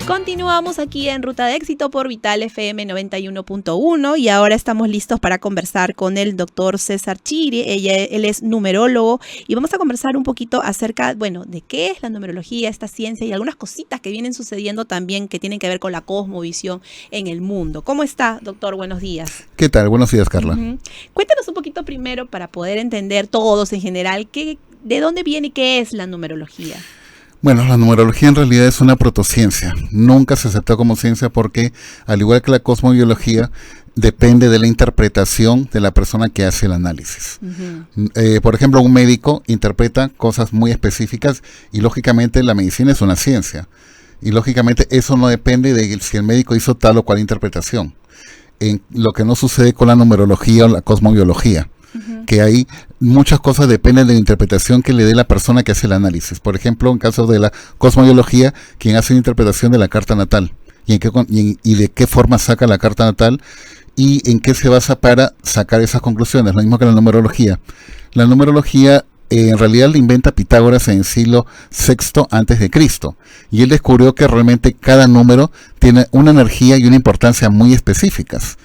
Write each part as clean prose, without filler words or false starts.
Continuamos aquí en Ruta de Éxito por Vital FM 91.1 y ahora estamos listos para conversar con el doctor César Chiri. Él es numerólogo y vamos a conversar un poquito acerca, de qué es la numerología, esta ciencia y algunas cositas que vienen sucediendo también que tienen que ver con la cosmovisión en el mundo. ¿Cómo está, doctor? Buenos días. ¿Qué tal? Buenos días, Carla. Cuéntanos un poquito primero para poder entender todos en general de dónde viene y qué es la numerología. Bueno, la numerología en realidad es una protociencia. Nunca se aceptó como ciencia porque, al igual que la cosmobiología, depende de la interpretación de la persona que hace el análisis. Por ejemplo, un médico interpreta cosas muy específicas y, lógicamente, la medicina es una ciencia. Y, lógicamente, eso no depende de si el médico hizo tal o cual interpretación. Lo que no sucede con la numerología o la cosmobiología. Que hay muchas cosas dependen de la interpretación que le dé la persona que hace el análisis. Por ejemplo, en caso de la cosmobiología, quien hace la interpretación de la carta natal y de qué forma saca la carta natal y en qué se basa para sacar esas conclusiones. Lo mismo que la numerología. La numerología en realidad la inventa Pitágoras en el siglo VI a.C. y él descubrió que realmente cada número tiene una energía y una importancia muy específicas.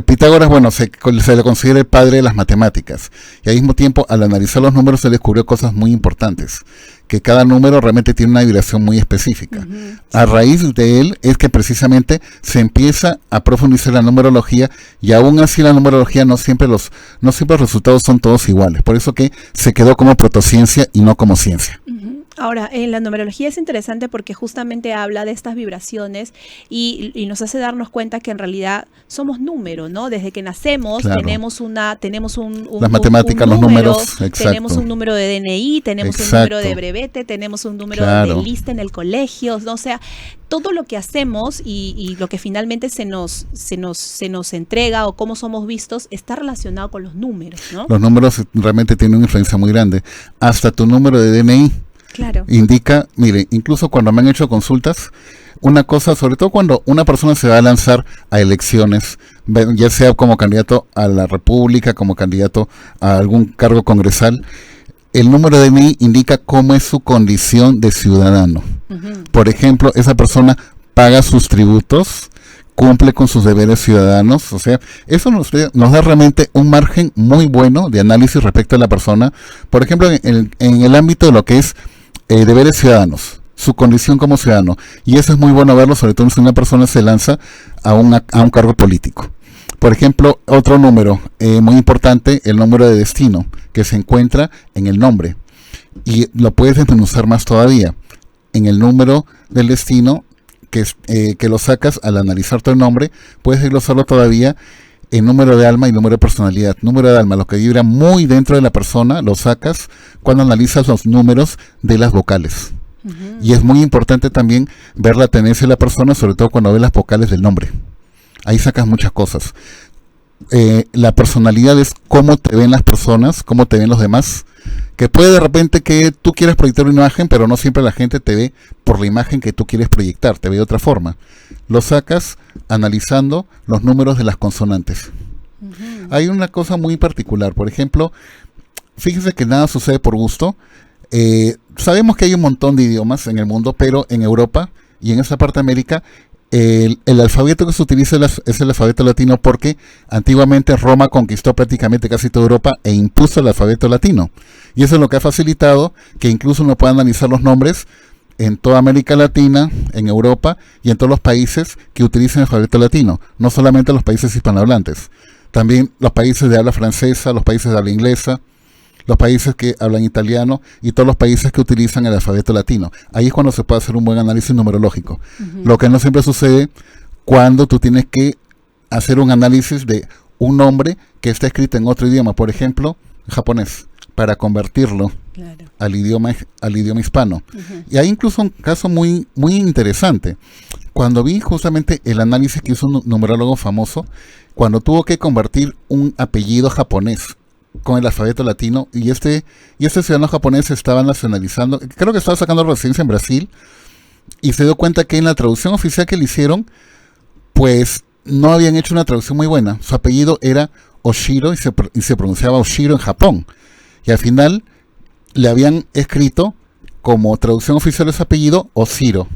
Pitágoras, se le considera el padre de las matemáticas y al mismo tiempo al analizar los números se descubrió cosas muy importantes, que cada número realmente tiene una vibración muy específica. A raíz de él es que precisamente se empieza a profundizar la numerología y aún así la numerología no siempre los resultados son todos iguales, por eso que se quedó como protociencia y no como ciencia. Ahora, en la numerología es interesante porque justamente habla de estas vibraciones y nos hace darnos cuenta que en realidad somos números, ¿no? Desde que nacemos tenemos las matemáticas, los números, exacto. Tenemos un número de DNI, tenemos un número de brevete, tenemos un número de lista en el colegio, ¿no? O sea, todo lo que hacemos y lo que finalmente se nos entrega o cómo somos vistos está relacionado con los números, ¿no? Los números realmente tienen una influencia muy grande. Hasta tu número de DNI. Claro. Indica, mire, incluso cuando me han hecho consultas, una cosa, sobre todo cuando una persona se va a lanzar a elecciones, ya sea como candidato a la República, como candidato a algún cargo congresal, el número de DNI indica cómo es su condición de ciudadano. Por ejemplo, esa persona paga sus tributos, cumple con sus deberes ciudadanos, o sea, eso nos da realmente un margen muy bueno de análisis respecto a la persona. Por ejemplo, en el ámbito de lo que es deberes ciudadanos, su condición como ciudadano, y eso es muy bueno verlo, sobre todo si una persona se lanza a un cargo político. Por ejemplo, otro número muy importante, el número de destino, que se encuentra en el nombre, y lo puedes desmenuzar más todavía. En el número del destino, que lo sacas al analizar tu nombre, puedes desglosarlo todavía en número de alma y número de personalidad. Número de alma, lo que vibra muy dentro de la persona, lo sacas cuando analizas los números de las vocales. Y es muy importante también ver la tendencia de la persona, sobre todo cuando ves las vocales del nombre. Ahí sacas muchas cosas. La personalidad es cómo te ven las personas, cómo te ven los demás. Que puede de repente que tú quieras proyectar una imagen, pero no siempre la gente te ve por la imagen que tú quieres proyectar, te ve de otra forma. Lo sacas analizando los números de las consonantes. Hay una cosa muy particular, por ejemplo, fíjense que nada sucede por gusto. Sabemos que hay un montón de idiomas en el mundo, pero en Europa y en esa parte de América, el alfabeto que se utiliza es el alfabeto latino porque antiguamente Roma conquistó prácticamente casi toda Europa e impuso el alfabeto latino. Y eso es lo que ha facilitado que incluso uno pueda analizar los nombres en toda América Latina, en Europa y en todos los países que utilicen el alfabeto latino, no solamente los países hispanohablantes, también los países de habla francesa, los países de habla inglesa, los países que hablan italiano y todos los países que utilizan el alfabeto latino. Ahí es cuando se puede hacer un buen análisis numerológico. Lo que no siempre sucede cuando tú tienes que hacer un análisis de un nombre que está escrito en otro idioma, por ejemplo, japonés, para convertirlo al idioma hispano. Y hay incluso un caso muy, muy interesante. Cuando vi justamente el análisis que hizo un numerólogo famoso, cuando tuvo que convertir un apellido japonés con el alfabeto latino, y este ciudadano japonés estaba nacionalizando, creo que estaba sacando residencia en Brasil, y se dio cuenta que en la traducción oficial que le hicieron, pues no habían hecho una traducción muy buena. Su apellido era Oshiro y se pronunciaba Oshiro en Japón, y al final le habían escrito como traducción oficial de su apellido Oshiro,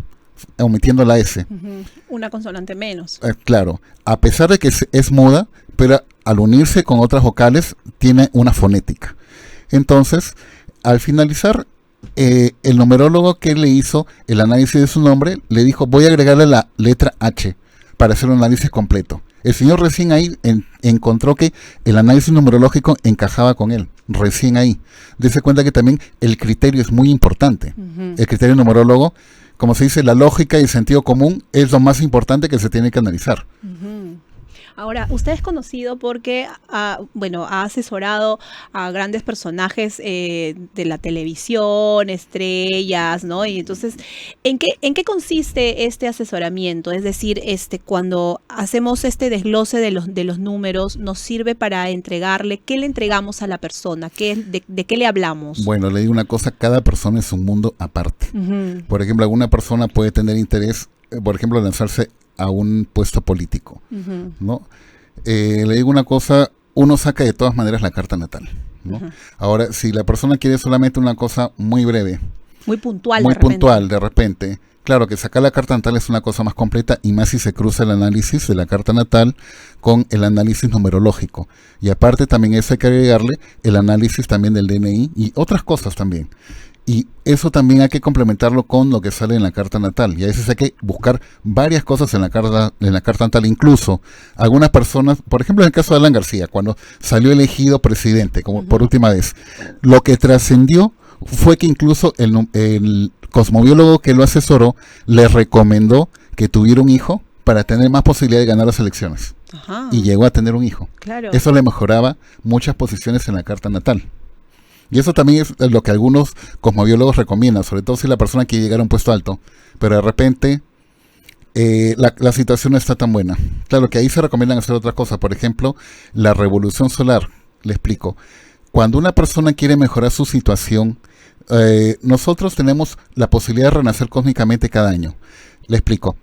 omitiendo la S. Una consonante menos. Claro, a pesar de que es muda, pero al unirse con otras vocales tiene una fonética. Entonces, al finalizar, el numerólogo que le hizo el análisis de su nombre le dijo, voy a agregarle la letra H para hacer un análisis completo. El señor recién ahí encontró que el análisis numerológico encajaba con él, recién ahí. Dese cuenta que también el criterio es muy importante. El criterio numerólogo, como se dice, la lógica y el sentido común es lo más importante que se tiene que analizar. Ahora, usted es conocido porque ha asesorado a grandes personajes de la televisión, estrellas, ¿no? Y entonces, ¿en qué consiste este asesoramiento? Es decir, cuando hacemos este desglose de los números, ¿nos sirve para entregarle? ¿Qué le entregamos a la persona? ¿De qué le hablamos? Bueno, le digo una cosa, cada persona es un mundo aparte. Por ejemplo, alguna persona puede tener interés, por ejemplo, lanzarse a un puesto político, ¿no? Le digo una cosa, uno saca de todas maneras la carta natal, ¿no? Ahora, si la persona quiere solamente una cosa muy breve, muy puntual, de repente, claro que sacar la carta natal es una cosa más completa, y más si se cruza el análisis de la carta natal con el análisis numerológico, y aparte también eso hay que agregarle el análisis también del DNI y otras cosas también. Y eso también hay que complementarlo con lo que sale en la carta natal. Y a veces hay que buscar varias cosas en la carta natal. Incluso algunas personas, por ejemplo en el caso de Alan García, cuando salió elegido presidente, como por última vez, lo que trascendió fue que incluso el cosmobiólogo que lo asesoró le recomendó que tuviera un hijo para tener más posibilidad de ganar las elecciones. Y llegó a tener un hijo. Claro. Eso le mejoraba muchas posiciones en la carta natal. Y eso también es lo que algunos cosmobiólogos recomiendan, sobre todo si la persona quiere llegar a un puesto alto, pero de repente la situación no está tan buena. Claro que ahí se recomiendan hacer otras cosas, por ejemplo, la revolución solar. Le explico. Cuando una persona quiere mejorar su situación, nosotros tenemos la posibilidad de renacer cósmicamente cada año. Le explico.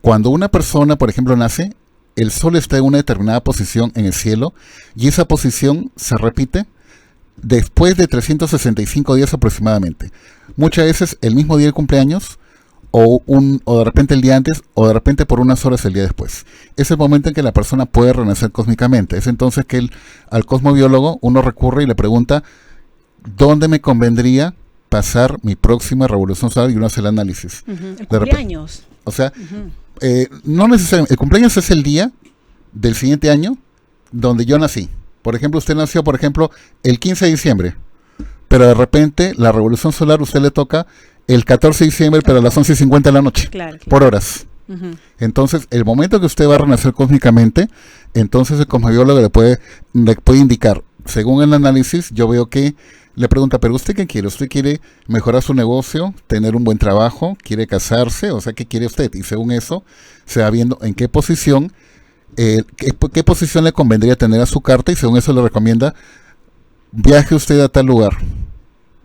Cuando una persona, por ejemplo, nace, el sol está en una determinada posición en el cielo, y esa posición se repite después de 365 días aproximadamente. Muchas veces el mismo día del cumpleaños, o de repente el día antes, o de repente por unas horas el día después. Es el momento en que la persona puede renacer cósmicamente. Es entonces que al cosmobiólogo uno recurre y le pregunta ¿dónde me convendría pasar mi próxima revolución solar? Y uno hace el análisis. El cumpleaños. O sea, no necesariamente. El cumpleaños es el día del siguiente año donde yo nací. Por ejemplo, usted nació, por ejemplo, el 15 de diciembre, pero de repente la revolución solar usted le toca el 14 de diciembre, pero a las 11:50 de la noche, claro. Por horas. Entonces, el momento que usted va a renacer cósmicamente, entonces el cosmobiólogo le puede indicar, según el análisis, yo veo que le pregunta, ¿pero usted qué quiere? ¿Usted quiere mejorar su negocio, tener un buen trabajo, quiere casarse? O sea, ¿qué quiere usted? Y según eso, se va viendo en qué posición qué posición le convendría tener a su carta, y según eso le recomienda viaje usted a tal lugar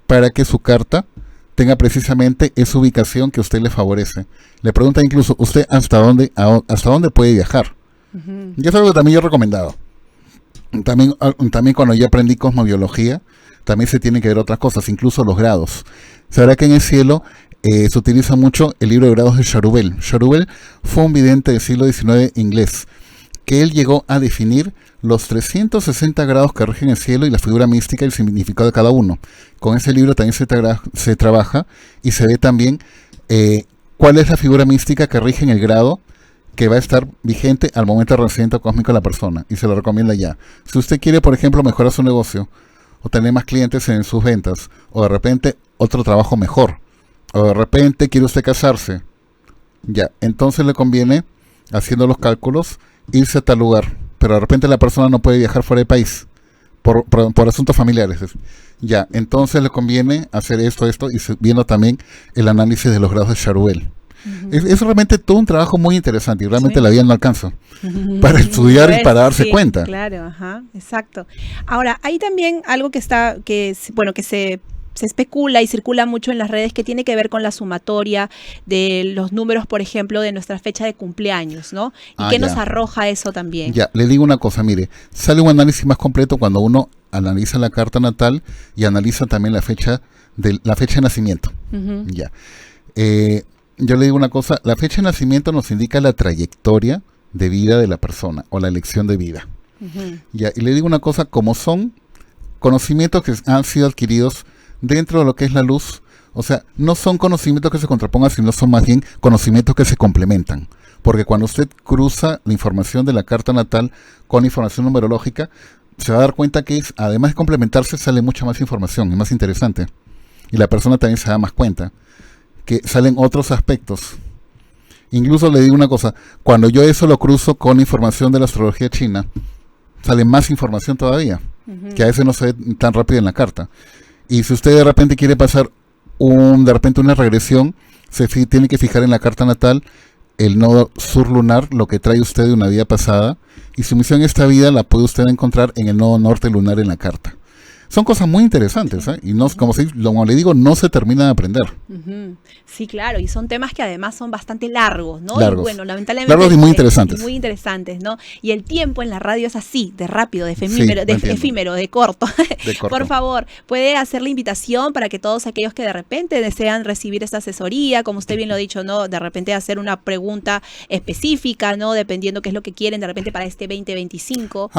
para que su carta tenga precisamente esa ubicación que a usted le favorece. Le pregunta incluso usted hasta dónde puede viajar. Y eso es algo que también yo he recomendado. También cuando yo aprendí cosmobiología, también se tienen que ver otras cosas, incluso los grados. Sabrá que en el cielo se utiliza mucho el libro de grados de Charubel. Charubel fue un vidente del siglo XIX inglés, que él llegó a definir los 360 grados que rigen el cielo y la figura mística y el significado de cada uno. Con ese libro también se trabaja y se ve también cuál es la figura mística que rige en el grado que va a estar vigente al momento del renacimiento cósmico de la persona, y se lo recomienda ya. Si usted quiere, por ejemplo, mejorar su negocio, o tener más clientes en sus ventas, o de repente otro trabajo mejor, o de repente quiere usted casarse, ya, entonces le conviene, haciendo los cálculos, irse a tal lugar, pero de repente la persona no puede viajar fuera del país por asuntos familiares. Ya, entonces le conviene hacer esto, y viendo también el análisis de los grados de Charubel. Es realmente todo un trabajo muy interesante, y realmente la vida no alcanza para estudiar y para darse cuenta. Claro, exacto. Ahora, hay también algo que se especula y circula mucho en las redes, que tiene que ver con la sumatoria de los números, por ejemplo, de nuestra fecha de cumpleaños, ¿¿no? Y qué nos arroja eso también. Ya, le digo una cosa, mire, sale un análisis más completo cuando uno analiza la carta natal y analiza también la fecha de nacimiento. Ya. yo le digo una cosa, la fecha de nacimiento nos indica la trayectoria de vida de la persona o la elección de vida. Ya, y le digo una cosa, como son conocimientos que han sido adquiridos dentro de lo que es la luz, o sea, no son conocimientos que se contrapongan, sino son más bien conocimientos que se complementan. Porque cuando usted cruza la información de la carta natal con la información numerológica, se va a dar cuenta que además de complementarse, sale mucha más información, es más interesante. Y la persona también se da más cuenta que salen otros aspectos. Incluso le digo una cosa, cuando yo eso lo cruzo con información de la astrología china, sale más información todavía, que a veces no se ve tan rápido en la carta. Y si usted de repente quiere pasar una regresión, tiene que fijar en la carta natal el nodo sur lunar, lo que trae usted de una vida pasada, y su misión en esta vida la puede usted encontrar en el nodo norte lunar en la carta. Son cosas muy interesantes, ¿eh? Y no, como le digo, no se termina de aprender. Sí, claro, y son temas que además son bastante largos, ¿no? Largos. Y bueno, lamentablemente. Largos y muy interesantes. Muy interesantes, ¿no? Y el tiempo en la radio es así, de rápido, de efímero, de corto. Por favor, puede hacer la invitación para que todos aquellos que de repente desean recibir esta asesoría, como usted bien lo ha dicho, ¿no? De repente hacer una pregunta específica, ¿no? Dependiendo qué es lo que quieren de repente para este 2025.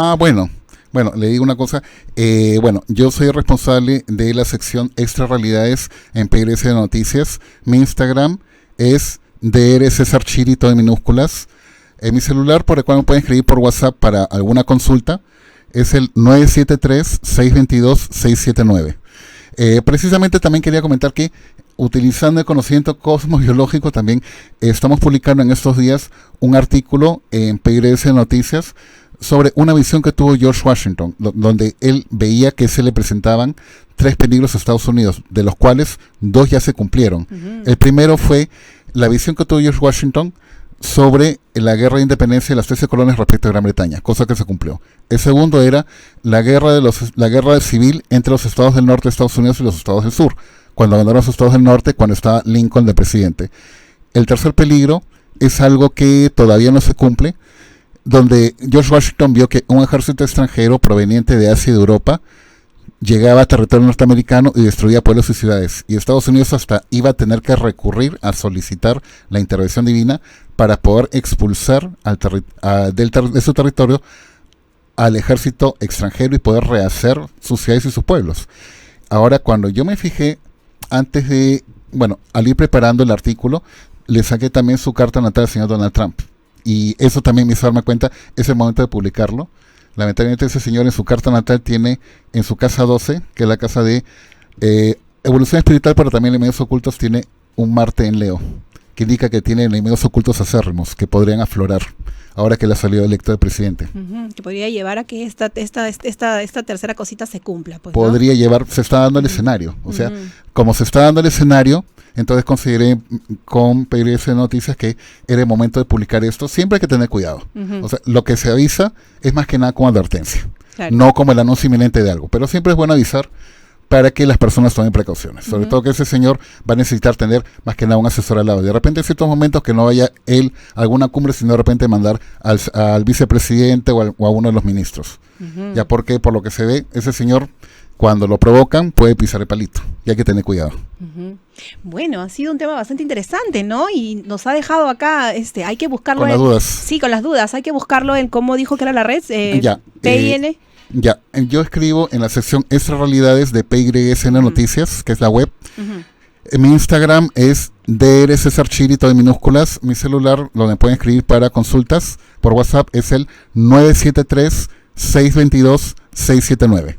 Bueno, le digo una cosa, yo soy responsable de la sección Extra Realidades en PRS de Noticias. Mi Instagram es DR César Chiri, todo en minúsculas. Mi celular, por el cual me pueden escribir por WhatsApp para alguna consulta, es el 973-622-679. Precisamente también quería comentar que utilizando el conocimiento cosmobiológico también estamos publicando en estos días un artículo en PRS de Noticias sobre una visión que tuvo George Washington, donde él veía que se le presentaban 3 peligros a Estados Unidos, de los cuales 2 ya se cumplieron. El primero fue la visión que tuvo George Washington sobre la guerra de independencia de las 13 colonias respecto a Gran Bretaña, cosa que se cumplió. El segundo era la guerra civil entre los estados del norte de Estados Unidos y los estados del sur, cuando abandonaron los estados del norte, cuando estaba Lincoln de presidente. El tercer peligro es algo que todavía no se cumple, donde George Washington vio que un ejército extranjero proveniente de Asia y de Europa llegaba a territorio norteamericano y destruía pueblos y ciudades. Y Estados Unidos hasta iba a tener que recurrir a solicitar la intervención divina para poder expulsar de su territorio al ejército extranjero y poder rehacer sus ciudades y sus pueblos. Ahora, cuando yo me fijé, al ir preparando el artículo, le saqué también su carta natal al señor Donald Trump. Y eso también me hizo darme cuenta, es el momento de publicarlo. Lamentablemente ese señor en su carta natal tiene en su casa 12, que es la casa de evolución espiritual, pero también elementos ocultos, tiene un Marte en Leo, que indica que tiene elementos ocultos acérrimos que podrían aflorar ahora que le ha salido electo de presidente. Que podría llevar a que esta tercera cosita se cumpla. Pues, podría llevar, se está dando el escenario. O sea, como se está dando el escenario, entonces consideré con PRS de Noticias que era el momento de publicar esto. Siempre hay que tener cuidado. O sea, lo que se avisa es más que nada como advertencia, no como el anuncio inminente de algo. Pero siempre es bueno avisar para que las personas tomen precauciones. Sobre todo que ese señor va a necesitar tener más que nada un asesor al lado. De repente en ciertos momentos que no vaya él a alguna cumbre, sino de repente mandar al vicepresidente o a uno de los ministros. Ya porque por lo que se ve, ese señor, cuando lo provocan, puede pisar el palito. Y hay que tener cuidado. Bueno, ha sido un tema bastante interesante, ¿no? Y nos ha dejado acá, hay que buscarlo. Con las dudas. Sí, con las dudas. Hay que buscarlo en cómo dijo que era la red. PIN. Yo escribo en la sección Extra Realidades de PYSN Noticias, que es la web. Mi Instagram es DR César Chiri, todo en minúsculas. Mi celular, donde pueden escribir para consultas por WhatsApp, es el 973-622-679.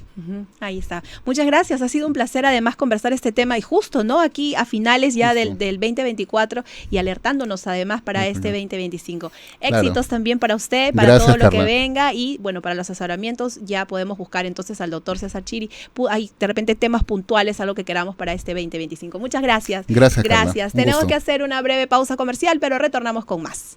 Ahí está. Muchas gracias. Ha sido un placer además conversar este tema y justo, ¿no? Aquí a finales ya del 2024 y alertándonos además para este 2025. Éxitos también para usted, para gracias, todo lo Carla. que venga y bueno, para los asesoramientos ya podemos buscar entonces al doctor César Chiri. Hay de repente temas puntuales, algo que queramos para este 2025. Muchas gracias. Gracias. Carla. Tenemos que hacer una breve pausa comercial, pero retornamos con más.